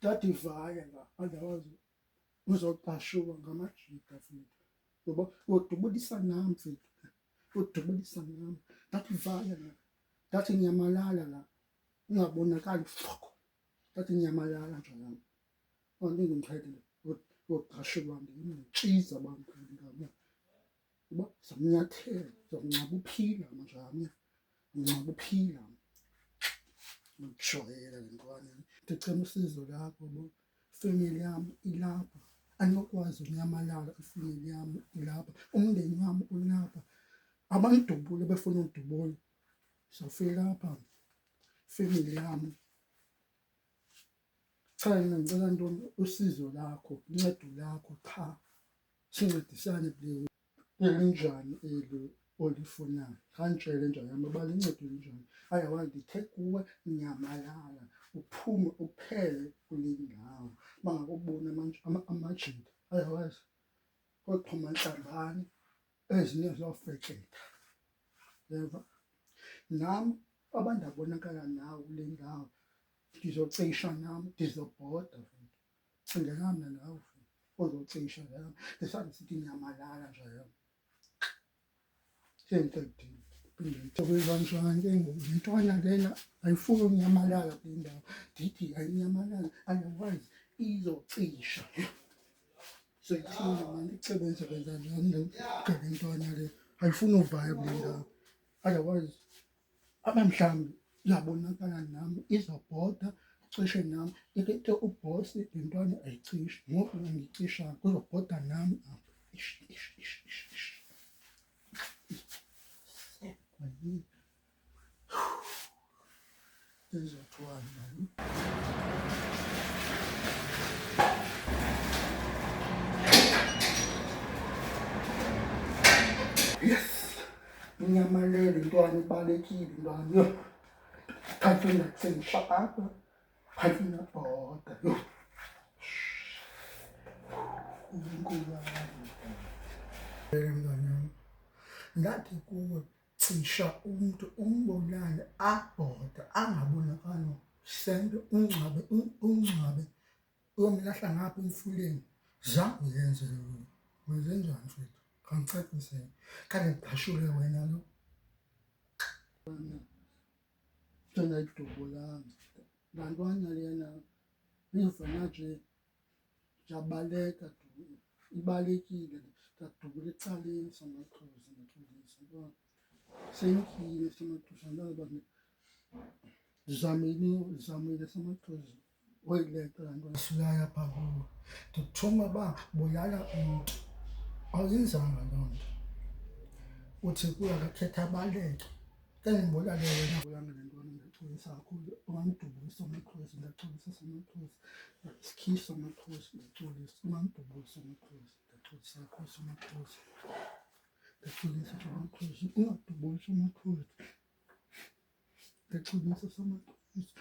Ndathi vaya la andawazi uzoqashuka ngamajita mfethu, ngoba udubulisa nami mfethu, udubulisa nami. Ndathi vaya la, ndathi ngiyamalala la, ungabonakali fuck, ndathi ngiyamalala nje lami. Kanti ngimqedile uqashuka ngimtshiza abantu ngami. Ngoba zamnyathela, zamncaba uphila manje yami, ngicaba uphila. Ngijwayele le ntwana, ndicela usizo lakho bo, family yami ilapha, anokwazi ukunyamalala, ifamily yami ilapha, umndeni wami ulapha, abangidubule befuna ungidubula, sofika lapha family yami. Cha mina ngicela ntoni usizo lakho, uncedo lakho, cha sincedisane elinjani eli olifunayo, kangitshele nje yami uba lincedo elinjani. Otherwise ndithe kuwe nyamalala, uphume uphele kule ndawo bangakuboni amajita, otherwise koxhuma nhlambane ezinye ziyofeketha. Yeva, nami abandabonakala nawe kule ndawo ndizocisha nami, ndizobhoda futhi, cingela mna nawe futhi ozocisha nami, ndisandisithi nyamalala nje yami. Sengicedile kanjani ke ngoku le ntwana lena ayifuni ukunyamalala kule ndawo, ndithi ayinyamalala, otherwise izocisha. Sekuthini mani isebenza njani le ntwana le, ayifuni uvaya kule ndawo, otherwise abe mhlawumbe iyabonakala nami izobhoda cishe nami. Ikethe ubhosi le ntwana ayicishi, ngoku ngiyicishayo kuzobhoda nami apha. Izothiwani mani? Yes, inyamalele intwana, ibalekile intwana, yo phansi ngakusengisha apha, phansi ngabhoda, yo uNkulunkulu wami. Mngani wami, ngathi kuwe cisha umuntu umbulale, abhoda angabonakali, sende ungcwabe uyomlahla ngapha emfuleni. Zange uyenze leyo, wenzenjani mfethu? Kangicacisele, kade ngiqashule wena lo njengayidubulanga lantwana lena, ivana nje jabaleka, ibalekile, ndadubula ecaleni samaXhosa, ndaxolisa ngoba sengiyile samaXhosa ngoba ndizamile samaXhosa oyileqa lantwana silaya pha kuwo. Ndikuthuma uba bulala umntu, awuyenzanga loo nto, uthi kuyo akakhetha abaleke. Ke ngibulale wena bulanga le ntwana, ndaxolisa kakhulu, ungangidubuli samaXhosa, ndaxolisa samaXhosa, sikhisi samaXhosa, ndaxolisa, ungangidubuli samaXhosa, ndaxolisa kakhulu samaXhosa, ndaxolisa samaXhosa, ungadubuli samaXhosa, ndaxolisa samaXhosa.